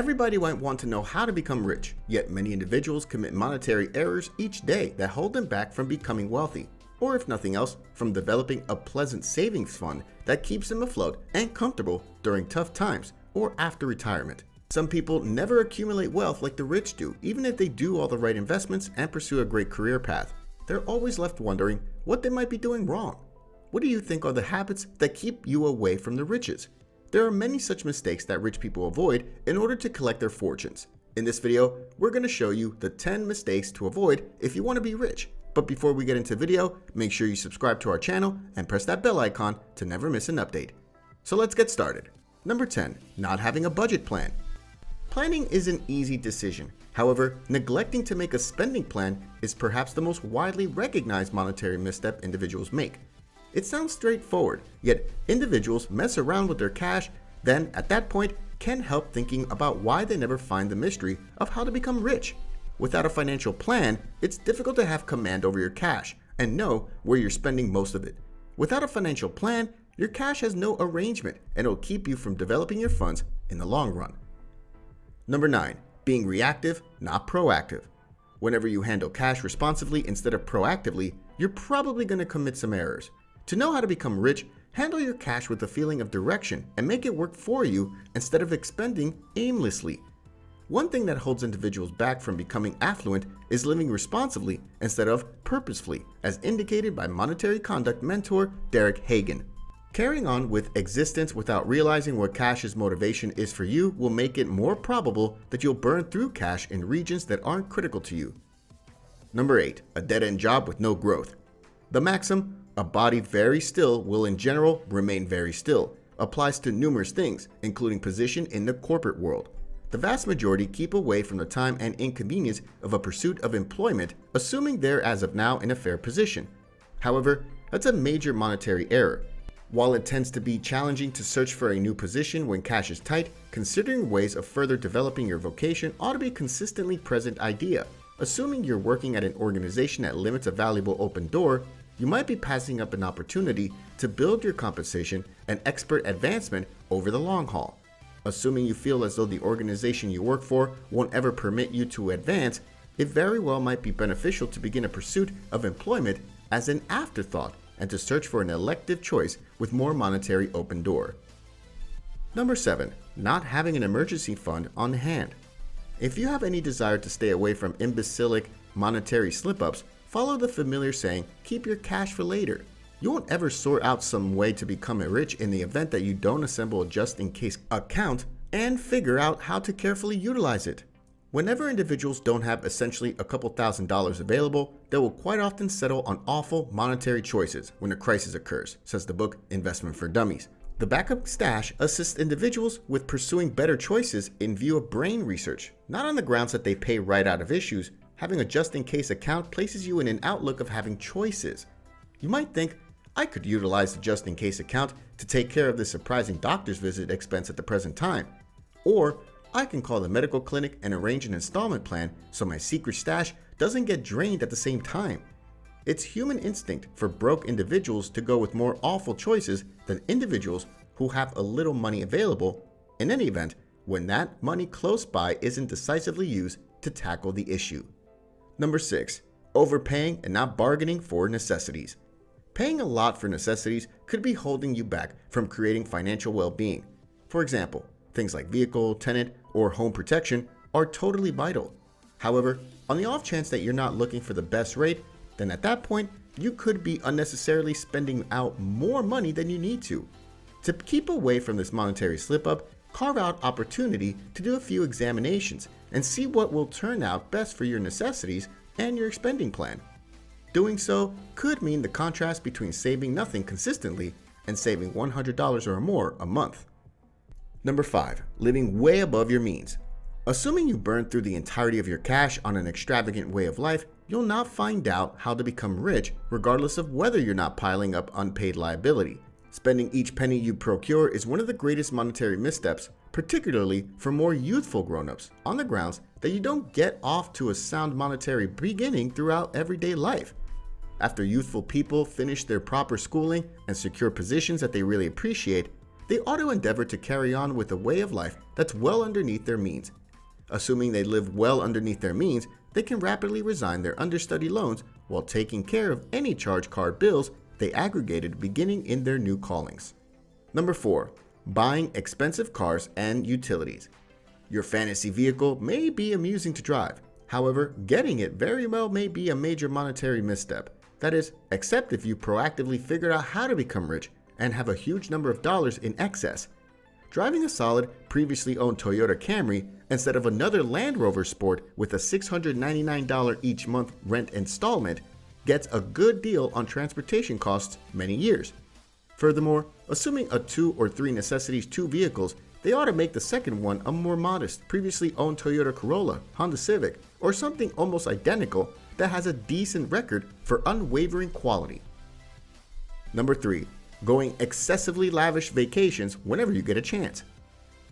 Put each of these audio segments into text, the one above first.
Everybody might want to know how to become rich, yet many individuals commit monetary errors each day that hold them back from becoming wealthy, or if nothing else, from developing a pleasant savings fund that keeps them afloat and comfortable during tough times or after retirement. Some people never accumulate wealth like the rich do, even if they do all the right investments and pursue a great career path. They're always left wondering what they might be doing wrong. What do you think are the habits that keep you away from the riches? There are many such mistakes that rich people avoid in order to collect their fortunes. In this video, we're going to show you the 10 mistakes to avoid if you want to be rich. But before we get into the video, make sure you subscribe to our channel and press that bell icon to never miss an update. So let's get started. Number 10, not having a budget plan. Planning is an easy decision. However, neglecting to make a spending plan is perhaps the most widely recognized monetary misstep individuals make. It sounds straightforward, yet individuals mess around with their cash, then at that point can help thinking about why they never find the mystery of how to become rich. Without a financial plan, it's difficult to have command over your cash and know where you're spending most of it. Without a financial plan, your cash has no arrangement and it'll keep you from developing your funds in the long run. Number 9, being reactive, not proactive. Whenever you handle cash responsively instead of proactively, you're probably going to commit some errors. To know how to become rich, handle your cash with a feeling of direction and make it work for you instead of expending aimlessly. One thing that holds individuals back from becoming affluent is living responsibly instead of purposefully, as indicated by monetary conduct mentor Derek Hagan. Carrying on with existence without realizing what cash's motivation is for you will make it more probable that you'll burn through cash in regions that aren't critical to you. Number 8, a dead-end job with no growth. The maxim, "a body very still will in general remain very still," applies to numerous things, including position in the corporate world. The vast majority keep away from the time and inconvenience of a pursuit of employment, assuming they're as of now in a fair position. However, that's a major monetary error. While it tends to be challenging to search for a new position when cash is tight, considering ways of further developing your vocation ought to be a consistently present idea. Assuming you're working at an organization that limits a valuable open door, you might be passing up an opportunity to build your compensation and expert advancement over the long haul. Assuming you feel as though the organization you work for won't ever permit you to advance, it very well might be beneficial to begin a pursuit of employment as an afterthought and to search for an elective choice with more monetary open door. Number 7, not having an emergency fund on hand. If you have any desire to stay away from imbecilic monetary slip-ups, follow the familiar saying, keep your cash for later. You won't ever sort out some way to become rich in the event that you don't assemble a just-in-case account and figure out how to carefully utilize it. Whenever individuals don't have essentially a couple $1,000s available, they will quite often settle on awful monetary choices when a crisis occurs, says the book Investment for Dummies. The backup stash assists individuals with pursuing better choices in view of brain research, not on the grounds that they pay right out of issues. Having a just-in-case account places you in an outlook of having choices. You might think, I could utilize the just-in-case account to take care of this surprising doctor's visit expense at the present time. Or, I can call the medical clinic and arrange an installment plan so my secret stash doesn't get drained at the same time. It's human instinct for broke individuals to go with more awful choices than individuals who have a little money available, in any event, when that money close by isn't decisively used to tackle the issue. Number 6, overpaying and not bargaining for necessities. Paying a lot for necessities could be holding you back from creating financial well-being. For example, things like vehicle, tenant, or home protection are totally vital. However, on the off chance that you're not looking for the best rate, then at that point, you could be unnecessarily spending out more money than you need to. To keep away from this monetary slip-up, carve out opportunity to do a few examinations and see what will turn out best for your necessities and your spending plan. Doing so could mean the contrast between saving nothing consistently and saving $100 or more a month. Number 5, living way above your means. Assuming you burn through the entirety of your cash on an extravagant way of life, you'll not find out how to become rich regardless of whether you're not piling up unpaid liability. Spending each penny you procure is one of the greatest monetary missteps, particularly for more youthful grown-ups, on the grounds that you don't get off to a sound monetary beginning throughout everyday life. After youthful people finish their proper schooling and secure positions that they really appreciate, they ought to endeavor to carry on with a way of life that's well underneath their means. Assuming they live well underneath their means, they can rapidly resign their understudy loans while taking care of any charge card bills they aggregated beginning in their new callings. Number 4. Buying expensive cars and utilities. Your fantasy vehicle may be amusing to drive. However, getting it very well may be a major monetary misstep. That is, except if you proactively figured out how to become rich and have a huge number of dollars in excess. Driving a solid, previously owned Toyota Camry instead of another Land Rover Sport with a $699 each month rent installment gets a good deal on transportation costs many years. Furthermore, assuming a 2 or 3 necessities 2 vehicles, they ought to make the second one a more modest, previously owned Toyota Corolla, Honda Civic, or something almost identical that has a decent record for unwavering quality. Number 3. Going excessively lavish vacations whenever you get a chance.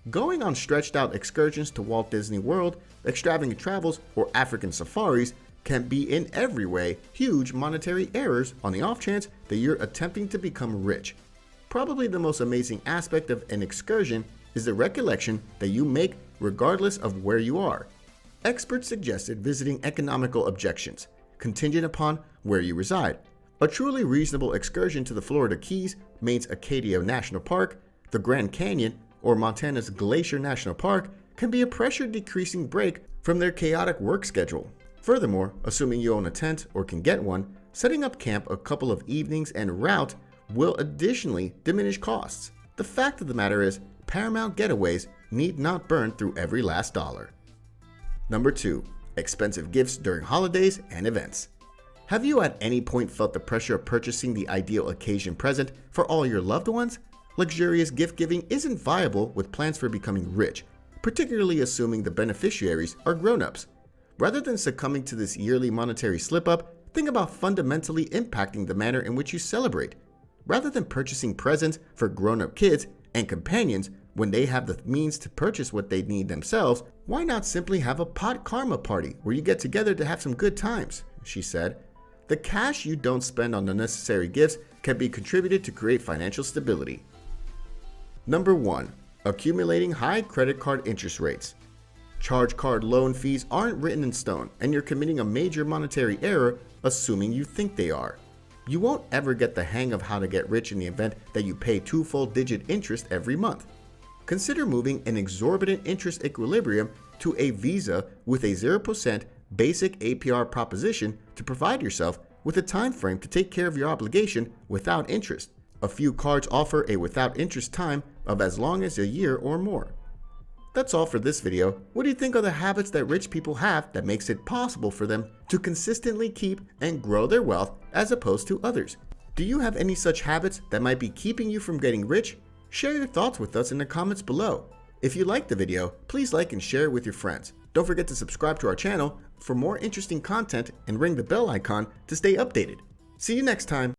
Going on stretched out excursions to Walt Disney World, extravagant travels, or African safaris can be in every way huge monetary errors on the off chance that you're attempting to become rich. Probably the most amazing aspect of an excursion is the recollection that you make regardless of where you are. Experts suggested visiting economical objections, contingent upon where you reside. A truly reasonable excursion to the Florida Keys, Maine's Acadia National Park, the Grand Canyon, or Montana's Glacier National Park can be a pressure-decreasing break from their chaotic work schedule. Furthermore, assuming you own a tent or can get one, setting up camp a couple of evenings en route will additionally diminish costs. The fact of the matter is, Paramount getaways need not burn through every last dollar. Number 2. Expensive gifts during holidays and events. Have you at any point felt the pressure of purchasing the ideal occasion present for all your loved ones? Luxurious gift giving isn't viable with plans for becoming rich, particularly assuming the beneficiaries are grown-ups. Rather than succumbing to this yearly monetary slip-up, think about fundamentally impacting the manner in which you celebrate. Rather than purchasing presents for grown-up kids and companions when they have the means to purchase what they need themselves, why not simply have a pot karma party where you get together to have some good times, she said. The cash you don't spend on unnecessary gifts can be contributed to create financial stability. Number 1. Accumulating high credit card interest rates. Charge card loan fees aren't written in stone, and you're committing a major monetary error assuming you think they are. You won't ever get the hang of how to get rich in the event that you pay 2 full-digit interest every month. Consider moving an exorbitant interest equilibrium to a Visa with a 0% basic APR proposition to provide yourself with a time frame to take care of your obligation without interest. A few cards offer a without interest time of as long as a year or more. That's all for this video. What do you think are the habits that rich people have that makes it possible for them to consistently keep and grow their wealth as opposed to others? Do you have any such habits that might be keeping you from getting rich? Share your thoughts with us in the comments below. If you liked the video, please like and share it with your friends. Don't forget to subscribe to our channel for more interesting content and ring the bell icon to stay updated. See you next time.